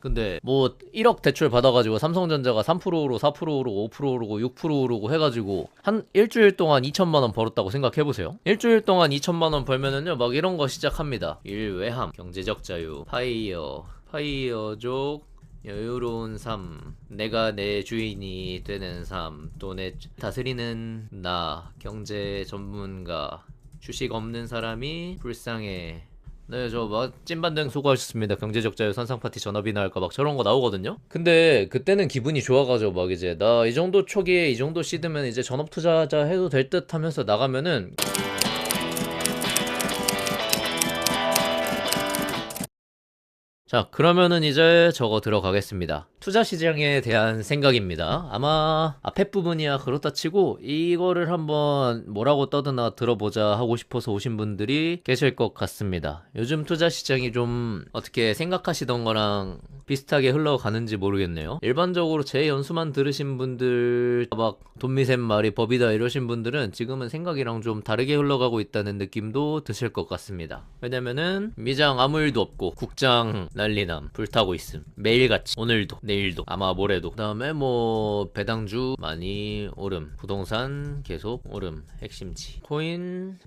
근데 뭐 1억 대출 받아가지고 삼성전자가 3% 오르고 4% 오르고 5% 오르고 6% 오르고 해가지고 한 일주일 동안 2천만 원 벌었다고 생각해보세요. 일주일 동안 2천만 원 벌면은요 막 이런 거 시작합니다. 일외함, 경제적 자유, 파이어족, 여유로운 삶, 내가 내 주인이 되는 삶, 또 내 다스리는 나, 경제 전문가, 주식 없는 사람이 불쌍해. 네, 저 막 찐반등 수고하셨습니다. 경제적 자유 선상파티 전업이나 할까 막 저런 거 나오거든요. 근데 그때는 기분이 좋아가지고 막 이제 나 이 정도 초기에 이 정도 시드면 이제 전업 투자자 해도 될 듯 하면서 나가면은 자, 그러면은 이제 저거 들어가겠습니다. 투자 시장에 대한 생각입니다. 아마 앞에 부분이야 그렇다 치고 이거를 한번 뭐라고 떠드나 들어보자 하고 싶어서 오신 분들이 계실 것 같습니다. 요즘 투자 시장이 좀 어떻게 생각하시던 거랑 비슷하게 흘러가는지 모르겠네요. 일반적으로 제 연수만 들으신 분들 막 돈미샘 말이 법이다 이러신 분들은 지금은 생각이랑 좀 다르게 흘러가고 있다는 느낌도 드실 것 같습니다. 왜냐면은 미장 아무 일도 없고 국장 난리남 불타고 있음 매일같이 오늘도 내일도 아마 모레도 그 다음에 뭐 배당주 많이 오름 부동산 계속 오름 핵심지 코인은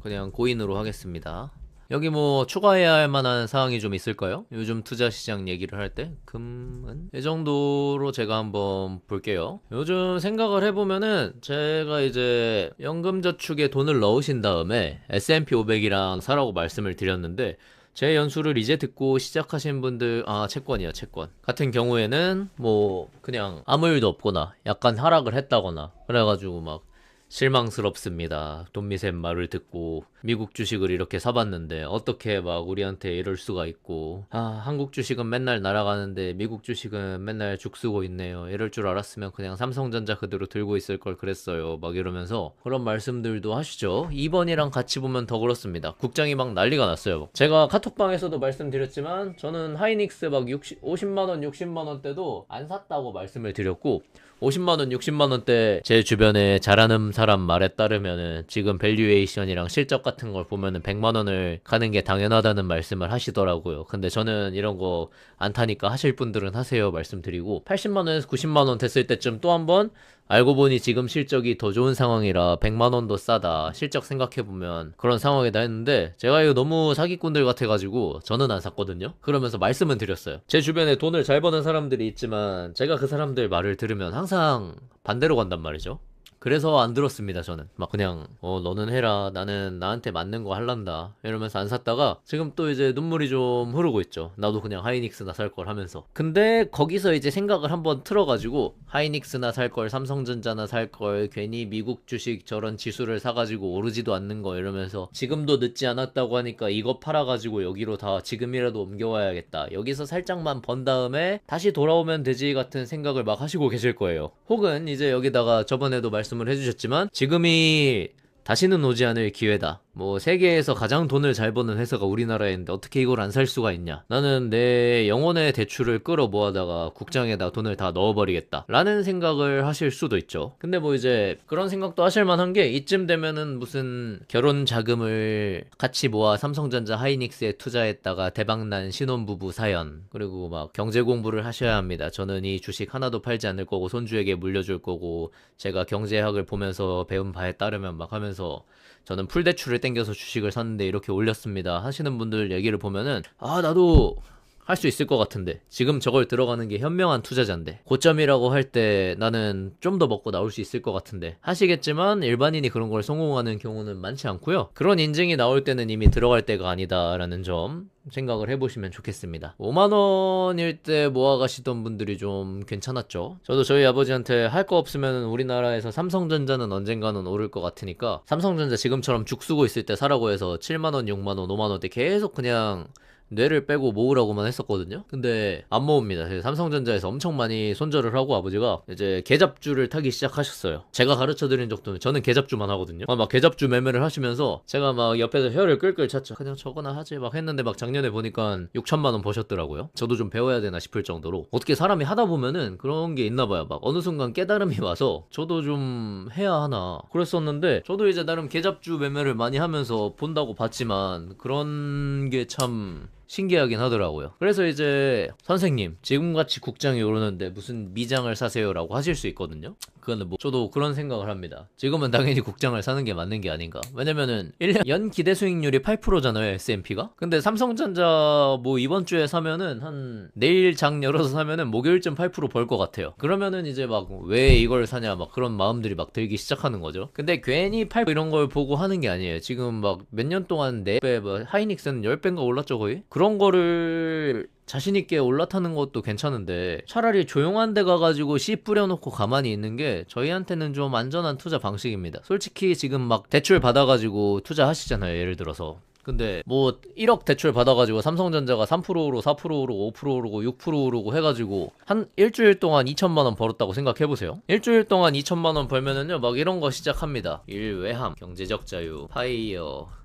그냥 고인으로 하겠습니다. 여기 뭐 추가해야 할 만한 사항이 좀 있을까요? 요즘 투자 시장 얘기를 할 때 금은 이 정도로 제가 한번 볼게요. 요즘 생각을 해보면은 제가 이제 연금저축에 돈을 넣으신 다음에 S&P 500이랑 사라고 말씀을 드렸는데 제 연수를 이제 듣고 시작하신 분들 채권이야 채권 같은 경우에는 뭐 그냥 아무 일도 없거나 약간 하락을 했다거나 그래가지고 막 실망스럽습니다. 돈미샘 말을 듣고 미국 주식을 이렇게 사봤는데 어떻게 막 우리한테 이럴 수가 있고 한국 주식은 맨날 날아가는데 미국 주식은 맨날 죽쓰고 있네요. 이럴 줄 알았으면 그냥 삼성전자 그대로 들고 있을 걸 그랬어요. 막 이러면서 그런 말씀들도 하시죠. 2번이랑 같이 보면 더 그렇습니다. 국장이 막 난리가 났어요. 제가 카톡방에서도 말씀드렸지만 저는 하이닉스 막 50만원 60만원 때도 안 샀다고 말씀을 드렸고 50만원, 60만원대 제 주변에 잘하는 사람 말에 따르면은 지금 밸류에이션이랑 실적 같은 걸 보면은 100만원을 가는 게 당연하다는 말씀을 하시더라고요. 근데 저는 이런 거 안 타니까 하실 분들은 하세요 말씀드리고 80만원에서 90만원 됐을 때쯤 또 한번 알고 보니 지금 실적이 더 좋은 상황이라 100만원도 싸다. 실적 생각해보면 그런 상황이다 했는데 제가 이거 너무 사기꾼들 같아가지고 저는 안 샀거든요. 그러면서 말씀은 드렸어요. 제 주변에 돈을 잘 버는 사람들이 있지만 제가 그 사람들 말을 들으면 항상 반대로 간단 말이죠. 그래서 안 들었습니다 저는. 막 그냥 너는 해라 나는 나한테 맞는 거 할란다 이러면서 안 샀다가 지금 또 이제 눈물이 좀 흐르고 있죠. 나도 그냥 하이닉스나 살 걸 하면서. 근데 거기서 이제 생각을 한번 틀어가지고 하이닉스나 살 걸 삼성전자나 살 걸 괜히 미국 주식 저런 지수를 사가지고 오르지도 않는 거 이러면서 지금도 늦지 않았다고 하니까 이거 팔아가지고 여기로 다 지금이라도 옮겨와야겠다. 여기서 살짝만 번 다음에 다시 돌아오면 되지 같은 생각을 막 하시고 계실 거예요. 혹은 이제 여기다가 저번에도 말씀을 해주셨지만 지금이 다시는 오지 않을 기회다. 뭐 세계에서 가장 돈을 잘 버는 회사가 우리나라에 있는데 어떻게 이걸 안 살 수가 있냐. 나는 내 영혼의 대출을 끌어 모아다가 국장에다 돈을 다 넣어버리겠다 라는 생각을 하실 수도 있죠. 근데 뭐 이제 그런 생각도 하실 만한 게 이쯤 되면은 무슨 결혼 자금을 같이 모아 삼성전자 하이닉스에 투자했다가 대박난 신혼부부 사연 그리고 막 경제 공부를 하셔야 합니다. 저는 이 주식 하나도 팔지 않을 거고 손주에게 물려줄 거고 제가 경제학을 보면서 배운 바에 따르면 막 하면서 저는 풀대출을 땡겨서 주식을 샀는데 이렇게 올렸습니다 하시는 분들 얘기를 보면은 나도 할 수 있을 것 같은데 지금 저걸 들어가는 게 현명한 투자자인데 고점이라고 할 때 나는 좀 더 먹고 나올 수 있을 것 같은데 하시겠지만 일반인이 그런 걸 성공하는 경우는 많지 않고요. 그런 인증이 나올 때는 이미 들어갈 때가 아니다라는 점 생각을 해보시면 좋겠습니다. 5만원일 때 모아가시던 분들이 좀 괜찮았죠. 저도 저희 아버지한테 할 거 없으면 우리나라에서 삼성전자는 언젠가는 오를 것 같으니까 삼성전자 지금처럼 죽 쓰고 있을 때 사라고 해서 7만원 6만원 5만원대 계속 그냥 뇌를 빼고 모으라고만 했었거든요. 근데 안 모읍니다. 삼성전자에서 엄청 많이 손절을 하고 아버지가 이제 계잡주를 타기 시작하셨어요. 제가 가르쳐드린 적도 저는 계잡주만 하거든요. 막 계잡주 매매를 하시면서 제가 막 옆에서 혀를 끌끌 찼죠. 그냥 저거나 하지 막 했는데 막 작년에 보니까 6천만 원 버셨더라고요. 저도 좀 배워야 되나 싶을 정도로 어떻게 사람이 하다 보면은 그런 게 있나 봐요. 막 어느 순간 깨달음이 와서 저도 좀 해야 하나 그랬었는데 저도 이제 나름 계잡주 매매를 많이 하면서 본다고 봤지만 그런 게참 신기하긴 하더라고요. 그래서 이제 선생님 지금같이 국장이 오르는데 무슨 미장을 사세요라고 하실 수 있거든요. 그거는 뭐 저도 그런 생각을 합니다. 지금은 당연히 국장을 사는 게 맞는 게 아닌가. 왜냐면은 1년 연 기대 수익률이 8%잖아요, S&P가. 근데 삼성전자 뭐 이번 주에 사면은 한 내일 장 열어서 사면은 목요일쯤 8%벌 것 같아요. 그러면은 이제 막 왜 이걸 사냐 막 그런 마음들이 막 들기 시작하는 거죠. 근데 괜히 8% 이런 걸 보고 하는 게 아니에요. 지금 막 몇 년 동안 4배, 뭐 하이닉스는 10배인가 올랐죠 거의? 그런 거를 자신있게 올라타는 것도 괜찮은데 차라리 조용한 데 가가지고 씨 뿌려놓고 가만히 있는 게 저희한테는 좀 안전한 투자 방식입니다. 솔직히 지금 막 대출 받아가지고 투자하시잖아요, 예를 들어서. 근데 뭐 1억 대출 받아가지고 삼성전자가 3% 오르고 4% 오르고 5% 오르고 6% 오르고 해가지고 한 일주일 동안 2천만 원 벌었다고 생각해보세요. 일주일 동안 2천만 원 벌면은요 막 이런 거 시작합니다. 일외함, 경제적 자유,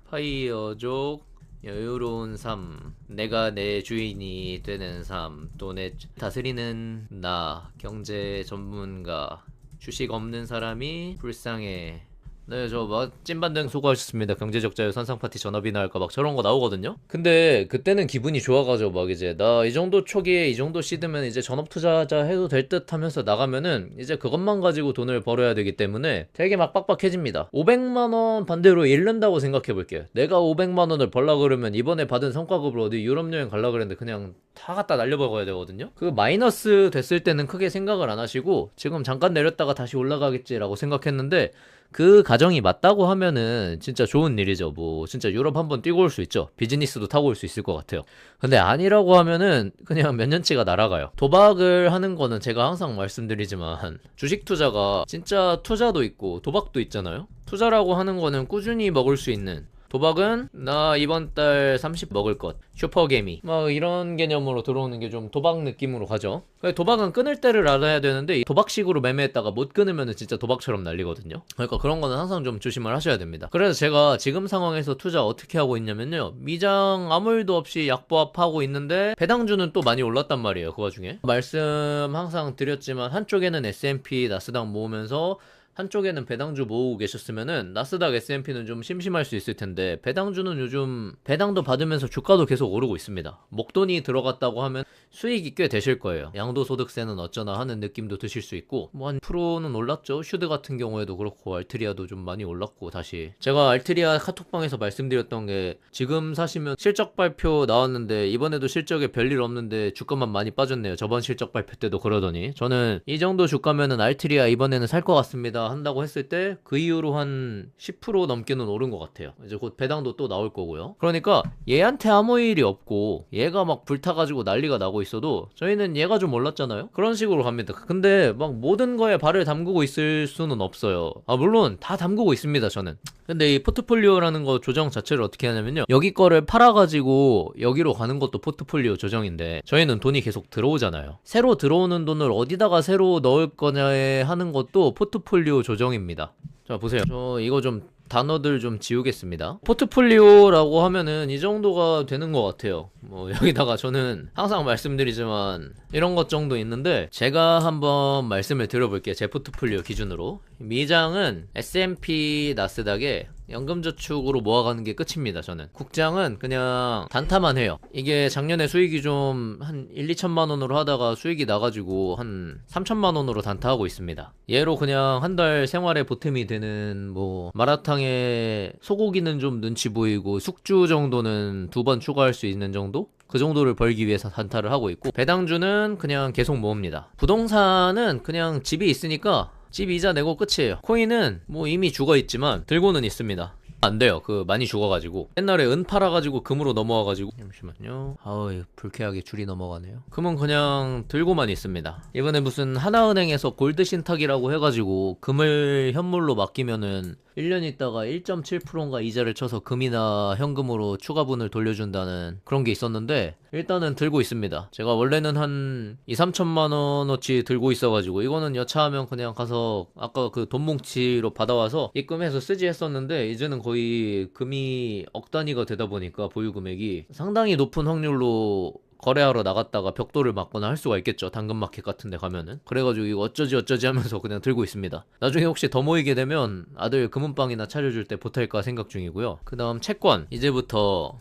파이어족, 여유로운 삶, 내가 내 주인이 되는 삶, 또 내 다스리는 나, 경제 전문가, 주식 없는 사람이 불쌍해. 네, 저 막 찐반등 수고하셨습니다. 경제적 자유 선상파티 전업이나 할까 막 저런 거 나오거든요. 근데 그때는 기분이 좋아가지고 막 이제 나 이 정도 초기에 이 정도 시드면 이제 전업 투자자 해도 될 듯 하면서 나가면은 이제 그것만 가지고 돈을 벌어야 되기 때문에 되게 막 빡빡해집니다. 500만 원 반대로 잃는다고 생각해 볼게요. 내가 500만 원을 벌라 그러면 이번에 받은 성과급으로 어디 유럽 여행 갈라 그랬는데 그냥 다 갖다 날려먹어야 되거든요. 그 마이너스 됐을 때는 크게 생각을 안 하시고 지금 잠깐 내렸다가 다시 올라가겠지라고 생각했는데 그 가정이 맞다고 하면은 진짜 좋은 일이죠. 뭐 진짜 유럽 한번 뛰고 올 수 있죠. 비즈니스도 타고 올 수 있을 것 같아요. 근데 아니라고 하면은 그냥 몇 년치가 날아가요. 도박을 하는 거는 제가 항상 말씀드리지만 주식 투자가 진짜 투자도 있고 도박도 있잖아요. 투자라고 하는 거는 꾸준히 먹을 수 있는, 도박은 나 이번 달 30 먹을 것, 슈퍼개미 막 이런 개념으로 들어오는 게 좀 도박 느낌으로 가죠. 도박은 끊을 때를 알아야 되는데 도박식으로 매매했다가 못 끊으면 진짜 도박처럼 날리거든요. 그러니까 그런 거는 항상 좀 조심을 하셔야 됩니다. 그래서 제가 지금 상황에서 투자 어떻게 하고 있냐면요, 미장 아무 일도 없이 약보합하고 있는데 배당주는 또 많이 올랐단 말이에요. 그 와중에 말씀 항상 드렸지만 한쪽에는 S&P 나스닥 모으면서 한쪽에는 배당주 모으고 계셨으면은 나스닥 S&P는 좀 심심할 수 있을 텐데 배당주는 요즘 배당도 받으면서 주가도 계속 오르고 있습니다. 목돈이 들어갔다고 하면 수익이 꽤 되실 거예요. 양도소득세는 어쩌나 하는 느낌도 드실 수 있고 뭐 한 1%는 올랐죠. 슈드 같은 경우에도 그렇고 알트리아도 좀 많이 올랐고. 다시 제가 알트리아 카톡방에서 말씀드렸던 게 지금 사시면 실적 발표 나왔는데 이번에도 실적에 별일 없는데 주가만 많이 빠졌네요. 저번 실적 발표 때도 그러더니 저는 이 정도 주가면은 알트리아 이번에는 살 것 같습니다 한다고 했을 때 그 이후로 한 10% 넘게는 오른 것 같아요. 이제 곧 배당도 또 나올 거고요. 그러니까 얘한테 아무 일이 없고 얘가 막 불타가지고 난리가 나고 있어도 저희는 얘가 좀 올랐잖아요. 그런 식으로 갑니다. 근데 막 모든 거에 발을 담그고 있을 수는 없어요. 물론 다 담그고 있습니다 저는. 근데 이 포트폴리오라는 거 조정 자체를 어떻게 하냐면요, 여기 거를 팔아가지고 여기로 가는 것도 포트폴리오 조정인데 저희는 돈이 계속 들어오잖아요. 새로 들어오는 돈을 어디다가 새로 넣을 거냐에 하는 것도 포트폴리오 조정입니다. 자 보세요, 저 이거 좀 단어들 좀 지우겠습니다. 포트폴리오라고 하면은 이 정도가 되는 것 같아요. 뭐 여기다가 저는 항상 말씀드리지만 이런 것 정도 있는데 제가 한번 말씀을 드려볼게요. 제 포트폴리오 기준으로 미장은 S&P 나스닥에 연금저축으로 모아가는 게 끝입니다. 저는 국장은 그냥 단타만 해요. 이게 작년에 수익이 좀 한 1, 2천만 원으로 하다가 수익이 나가지고 한 3천만 원으로 단타하고 있습니다. 얘로 그냥 한 달 생활에 보탬이 되는, 뭐 마라탕에 소고기는 좀 눈치 보이고 숙주 정도는 2번 추가할 수 있는 정도? 그 정도를 벌기 위해서 단타를 하고 있고, 배당주는 그냥 계속 모읍니다. 부동산은 그냥 집이 있으니까 집 이자 내고 끝이에요. 코인은 뭐 이미 죽어있지만 들고는 있습니다. 안 돼요. 그 많이 죽어가지고 옛날에 은 팔아가지고 금으로 넘어와가지고, 잠시만요. 아우 불쾌하게 줄이 넘어가네요. 금은 그냥 들고만 있습니다. 이번에 무슨 하나은행에서 골드 신탁이라고 해가지고 금을 현물로 맡기면은 1년 있다가 1.7%인가 이자를 쳐서 금이나 현금으로 추가분을 돌려준다는 그런 게 있었는데 일단은 들고 있습니다. 제가 원래는 한 2, 3천만 원어치 들고 있어가지고 이거는 여차하면 그냥 가서 아까 그 돈 뭉치로 받아와서 입금해서 쓰지 했었는데 이제는 거의 금이 억 단위가 되다 보니까 보유 금액이 상당히 높은 확률로 거래하러 나갔다가 벽돌을 맞거나 할 수가 있겠죠. 당근마켓 같은 데 가면은. 그래가지고 이거 어쩌지 하면서 그냥 들고 있습니다. 나중에 혹시 더 모이게 되면 아들 금은방이나 차려줄 때 보탤까 생각 중이고요. 그 다음 채권, 이제부터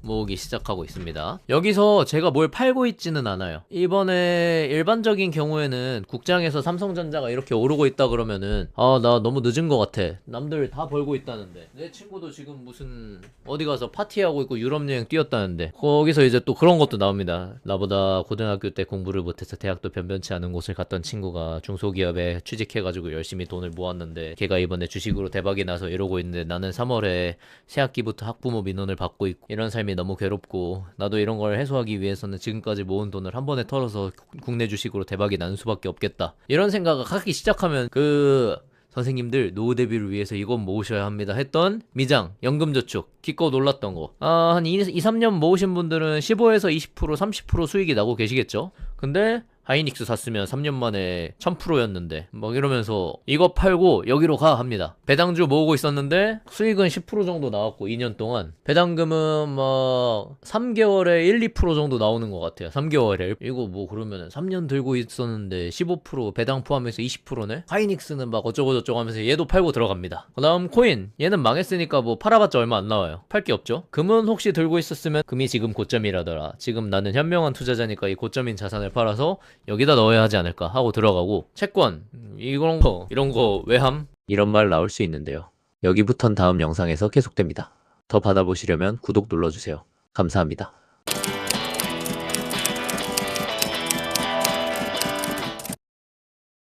모으기 시작하고 있습니다. 여기서 제가 뭘 팔고 있지는 않아요. 이번에 일반적인 경우에는 국장에서 삼성전자가 이렇게 오르고 있다 그러면은 아, 나 너무 늦은 것 같아. 남들 다 벌고 있다는데. 내 친구도 지금 무슨 어디 가서 파티하고 있고 유럽 여행 뛰었다는데. 거기서 이제 또 그런 것도 나옵니다. 나보다 고등학교 때 공부를 못해서 대학도 변변치 않은 곳을 갔던 친구가 중소기업에 취직해가지고 열심히 돈을 모았는데 걔가 이번에 주식으로 대박이 나서 이러고 있는데 나는 3월에 새학기부터 학부모 민원을 받고 있고 이런 삶이 너무 괴롭고 나도 이런 걸 해소하기 위해서는 지금까지 모은 돈을 한 번에 털어서 국내 주식으로 대박이 나는 수밖에 없겠다. 이런 생각을 하기 시작하면 선생님들 노후 대비를 위해서 이건 모으셔야 합니다 했던 미장, 연금저축 기껏 올랐던 거 한 2, 3년 모으신 분들은 15에서 20% 30% 수익이 나고 계시겠죠. 근데 하이닉스 샀으면 3년 만에 1000%였는데 막 이러면서 이거 팔고 여기로 가 합니다. 배당주 모으고 있었는데 수익은 10% 정도 나왔고 2년 동안 배당금은 막 3개월에 1, 2% 정도 나오는 것 같아요. 3개월에 이거 뭐 그러면은 3년 들고 있었는데 15% 배당 포함해서 20%네? 하이닉스는 막 어쩌고저쩌고 하면서 얘도 팔고 들어갑니다. 그 다음 코인 얘는 망했으니까 뭐 팔아봤자 얼마 안 나와요. 팔 게 없죠. 금은 혹시 들고 있었으면 금이 지금 고점이라더라. 지금 나는 현명한 투자자니까 이 고점인 자산을 팔아서 여기다 넣어야 하지 않을까 하고 들어가고 채권 이런 거 외함 이런 말 나올 수 있는데요. 여기부턴 다음 영상에서 계속됩니다. 더 받아보시려면 구독 눌러주세요. 감사합니다.